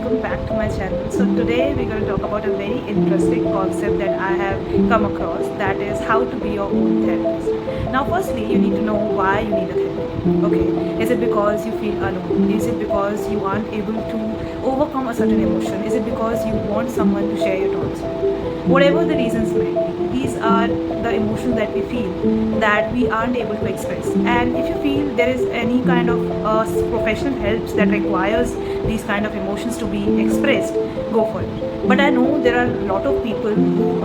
welcome back to my channel. So today we're going to talk about a very interesting concept that I have come across, that is how to be your own therapist. Now firstly you need to know why you need a therapist. Okay, is it because you feel alone? Is it because you aren't able to overcome a certain emotion? Is it because you want someone to share your thoughts with? Whatever the reasons may be, these are the emotions that we feel that we aren't able to express. And if you feel there is any kind of professional helps that requires these kind of emotions to be expressed, go for it. But I know there are a lot of people who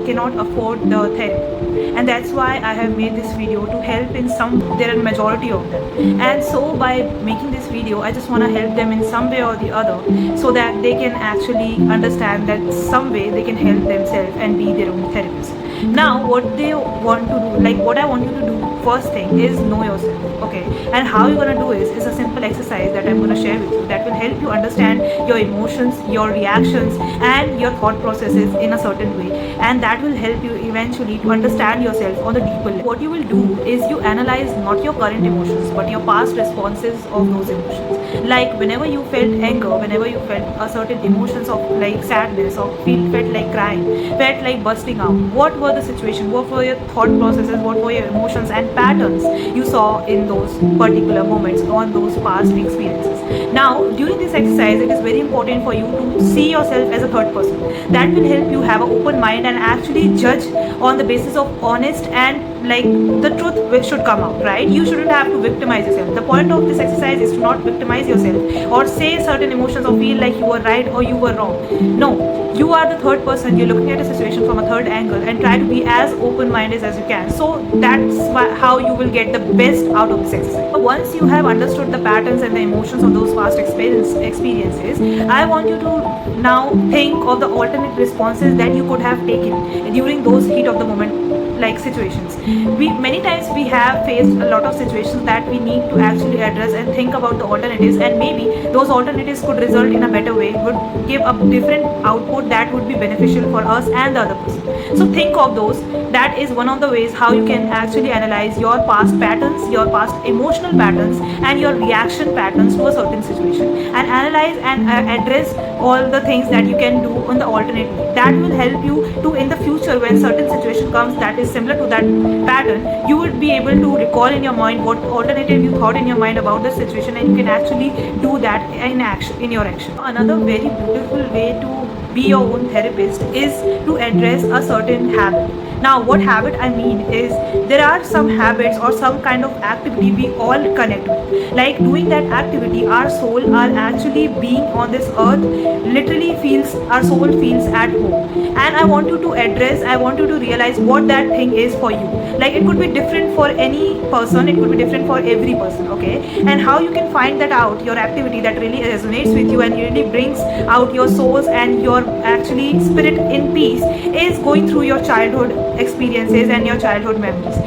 cannot afford the therapy, and that's why I have made this video to help in some, there are majority of them. And so by making this video I just want to help them in some way or the other, so that they can actually understand that some way they can help themselves and be their own therapist. Now what they want to do, like what I want you to do first thing is know yourself. Okay, and how you're gonna do is a simple exercise that I'm gonna share with you that will help you understand your emotions, your reactions and your thought processes in a certain way, and that will help you eventually to understand yourself on the deeper level. What you will do is you analyze not your current emotions but your past responses of those emotions. Like whenever you felt anger, whenever you felt a certain emotions of like sadness or felt like crying, felt like bursting out, what were the situation, what were your thought processes, what were your emotions and patterns you saw in those particular moments on those past experiences. Now during this exercise it is very important for you to see yourself as a third person. That will help you have an open mind and actually judge on the basis of honest and like the truth which should come out, right? You shouldn't have to victimize yourself. The point of this exercise is to not victimize yourself or say certain emotions or feel like you were right or you were wrong. No, you are the third person. You're looking at a situation from a third angle and try to be as open-minded as you can. So that's how you will get the best out of this exercise. Once you have understood the patterns and the emotions of those past experiences, I want you to now think of the alternate responses that you could have taken during those heat of the moment like situations. Many times we have faced a lot of situations that we need to actually address and think about the alternatives, and maybe those alternatives could result in a better way, would give a different output that would be beneficial for us and the other person. So think of those. That is one of the ways how you can actually analyze your past patterns, your past emotional patterns and your reaction patterns to a certain situation, and analyze and address all the things that you can do on the alternate way. That will help you to in the future when certain situation comes that is similar to that pattern, you would be able to recall in your mind what alternative you thought in your mind about the situation, and you can actually do that in action, in your action. Another very beautiful way to be your own therapist is to address a certain habit. Now what habit I mean is, there are some habits or some kind of activity we all connect with. Like doing that activity, our soul are actually being on this earth literally feels, our soul feels at home. And I want you to address, I want you to realize what that thing is for you. Like it could be different for any person, it could be different for every person. Okay, and how you can find that out, your activity that really resonates with you and really brings out your souls and your actually spirit in peace, is going through your childhood experiences and your childhood memories.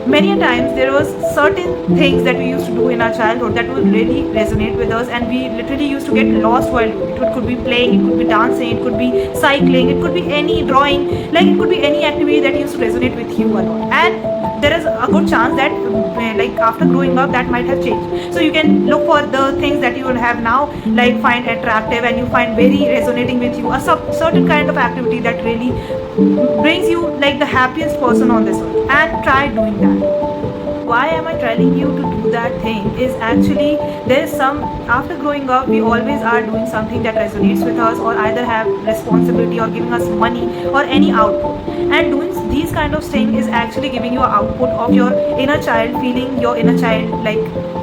Many times there was certain things that we used to do in our childhood that would really resonate with us, and we literally used to get lost while doing it. It could be playing, it could be dancing, it could be cycling, it could be any drawing, like it could be any activity that used to resonate with you a lot. And there is a good chance that like after growing up that might have changed. So you can look for the things that you will have now like find attractive and you find very resonating with you, a certain kind of activity that really brings you like the happiest person on this earth, and try doing that. Why am I telling you to do that thing is actually there is some, after growing up we always are doing something that resonates with us, or either have responsibility or giving us money or any output, and doing these kind of thing is actually giving you an output of your inner child, feeling your inner child, like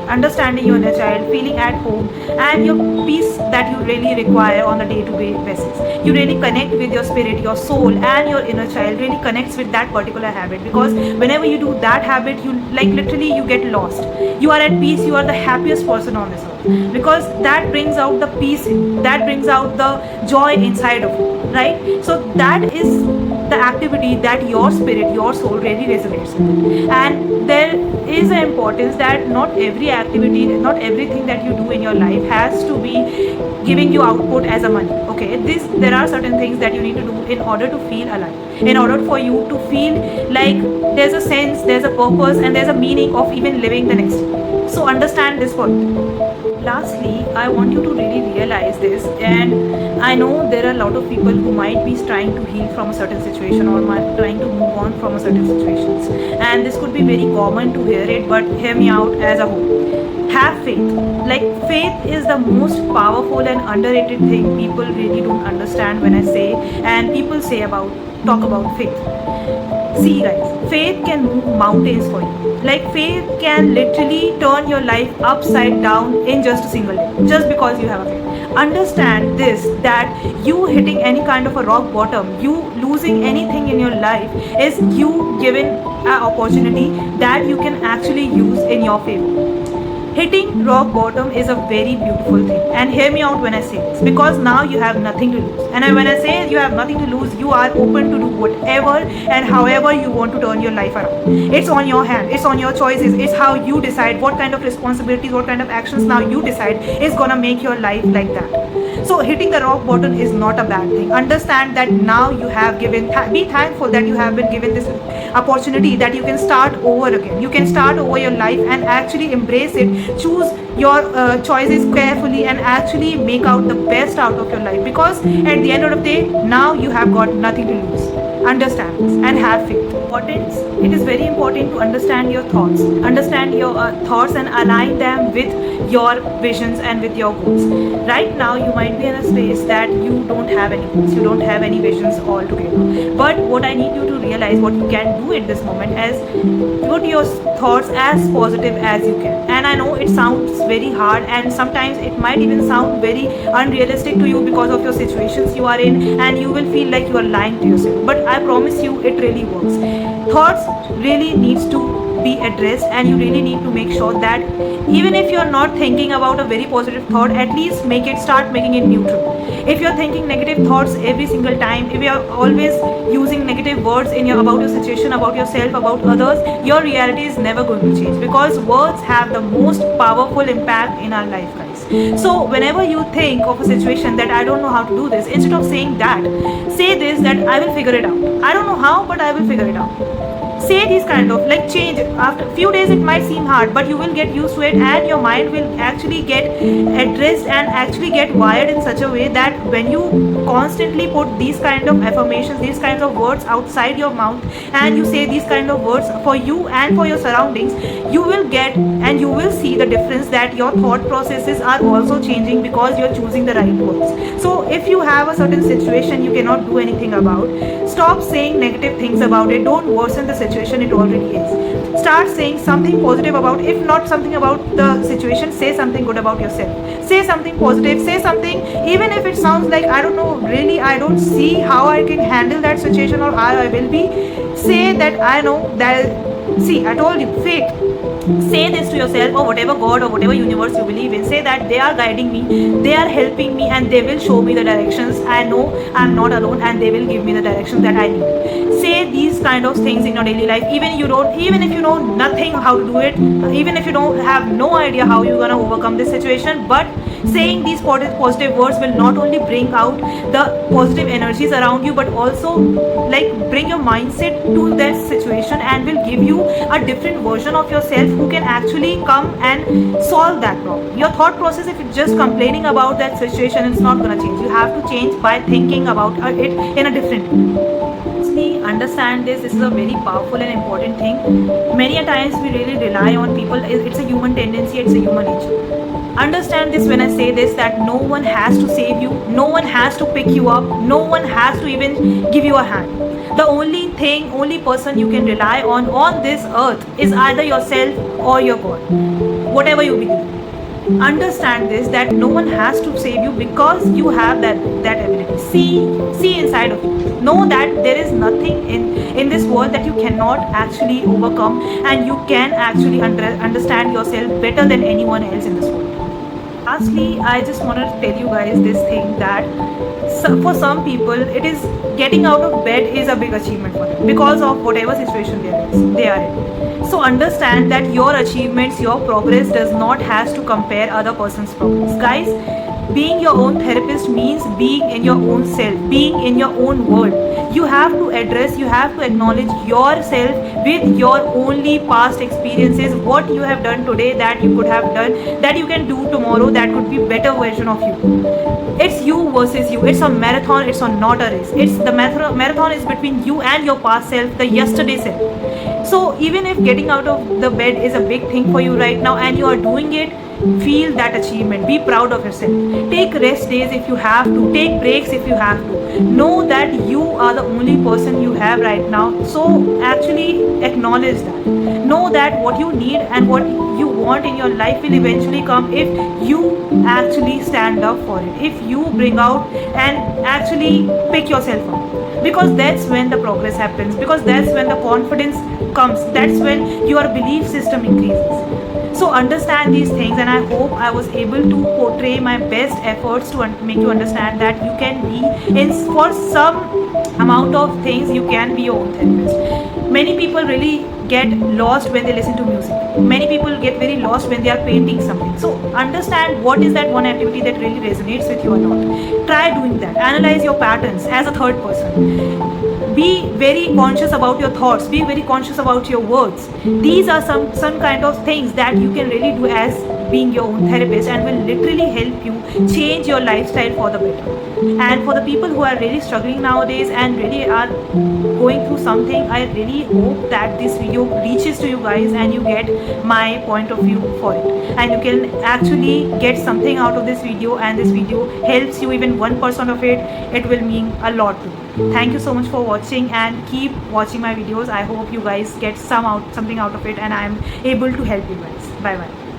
understanding your inner child, feeling at home, and your peace that you really require on a day-to-day basis. You really connect with your spirit, your soul and your inner child really connects with that particular habit, because whenever you do that habit, you like literally you get lost, you are at peace, you are the happiest person on this earth, because that brings out the peace, that brings out the joy inside of you, right? So that is the activity that your spirit, your soul really resonates with. And there is an importance that not every activity, not everything that you do in your life has to be giving you output as a money. Okay, there are certain things that you need to do in order to feel alive, in order for you to feel like there's a sense, there's a purpose and there's a meaning of even living the next day. So understand this point. Lastly, I want you to really realize this, and I know there are a lot of people who might be trying to heal from a certain situation or might trying to move on from a certain situations, and this could be very common to hear it, but hear me out as a whole. Have faith. Like, faith is the most powerful and underrated thing people really don't understand when I say, and people say about talk about faith. See guys, faith can move mountains for you. Like, faith can literally turn your life upside down in just a single day, just because you have a faith. Understand this, that you hitting any kind of a rock bottom, you losing anything in your life, is you given an opportunity that you can actually use in your favor. Hitting rock bottom is a very beautiful thing, and hear me out when I say this, because now you have nothing to lose. And when I say you have nothing to lose, you are open to do whatever and however you want to turn your life around. It's on your hand, it's on your choices, it's how you decide what kind of responsibilities, what kind of actions now you decide is gonna make your life like that. So hitting the rock bottom is not a bad thing. Understand that now you have given, be thankful that you have been given this opportunity, that you can start over again. You can start over your life and actually embrace it. Choose your choices carefully and actually make out the best out of your life, because at the end of the day, now you have got nothing to lose. Understand this and have faith. It is very important to understand your thoughts, thoughts and align them with your visions and with your goals. Right now you might be in a space that you don't have any goals, you don't have any visions altogether, but what I need you to realize, what you can do at this moment, is put your thoughts as positive as you can. And I know it sounds very hard, and sometimes it might even sound very unrealistic to you because of your situations you are in, and you will feel like you are lying to yourself, but I promise you it really works. Thoughts really needs to be addressed, and you really need to make sure that even if you're not thinking about a very positive thought, at least start making it neutral. If you're thinking negative thoughts every single time, if you're always using negative words about your situation, about yourself, about others, your reality is never going to change, because words have the most powerful impact in our life, guys. So whenever you think of a situation that I don't know how to do this, instead of saying that, say this, that I will figure it out. I don't know how, but I will figure it out. Say these kind of, like, change. After a few days it might seem hard, but you will get used to it, and your mind will actually get addressed and actually get wired in such a way that when you constantly put these kind of affirmations, these kinds of words outside your mouth, and you say these kind of words for you and for your surroundings, you will get and you will see the difference, that your thought processes are also changing because you're choosing the right words. So if you have a certain situation you cannot do anything about, stop saying negative things about it. Don't worsen the situation it already is. Start saying something positive about, if not something about the situation, say something good about yourself. Say something positive, say something, even if it sounds like, I don't know, really I don't see how I can handle that situation or how I will be. Say that I know that, see, I told you, faith. Say this to yourself, or whatever God or whatever universe you believe in. Say that they are guiding me, they are helping me, and they will show me the directions. I know I'm not alone, and they will give me the direction that I need. Say these kind of things in your daily life, even if you know nothing how to do it, even if you don't have no idea how you're gonna overcome this situation, but saying these positive words will not only bring out the positive energies around you, but also like bring your mindset to that situation, and will give you a different version of yourself who can actually come and solve that problem. Your thought process, if you're just complaining about that situation, it's not gonna change. You have to change by thinking about it in a different way. Understand this is a very powerful and important thing. Many a times we really rely on people. It's a human tendency, it's a human nature. Understand this when I say this, that no one has to save you, no one has to pick you up, no one has to even give you a hand. The only person you can rely on this earth is either yourself or your God, whatever you believe. Understand this, that no one has to save you, because you have that ability. See inside of you. Know that there is nothing in this world that you cannot actually overcome, and you can actually understand yourself better than anyone else in this world. Lastly, I just want to tell you guys this thing, that for some people it is getting out of bed is a big achievement for them, because of whatever situation they are in. So understand that your achievements, your progress does not has to compare other person's progress. Guys, Being your own therapist means being in your own self, being in your own world. You have to address, you have to acknowledge yourself with your only past experiences, what you have done today that you could have done, that you can do tomorrow, that could be better version of you. It's you versus you. It's a marathon, it's not a race. It's the marathon is between you and your past self, the yesterday self. So even if getting out of the bed is a big thing for you right now and you are doing it, feel that achievement. Be proud of yourself. Take rest days if you have to. Take breaks if you have to. Know that you are the only person you have right now. So actually acknowledge that. Know that what you need and what you want in your life will eventually come if you actually stand up for it. If you bring out and actually pick yourself up. Because that's when the progress happens. Because that's when the confidence comes. That's when your belief system increases. So understand these things, and I hope I was able to portray my best efforts to make you understand that you can be in, for some amount of things, you can be your own therapist. Many people really get lost when they listen to music. Many people get very lost when they are painting something. So understand what is that one activity that really resonates with you or not. Try doing that. Analyze your patterns as a third person. Be very conscious about your thoughts. Be very conscious about your words. These are some kind of things that you can really do as being your own therapist, and will literally help you change your lifestyle for the better. And for the people who are really struggling nowadays and really are going through something, I really hope that this video reaches to you guys and you get my point of view for it, and you can actually get something out of this video, and this video helps you even 1% of it, it will mean a lot to you. Thank you so much for watching, and keep watching my videos. I hope you guys get something out of it, and I am able to help you guys. Bye bye.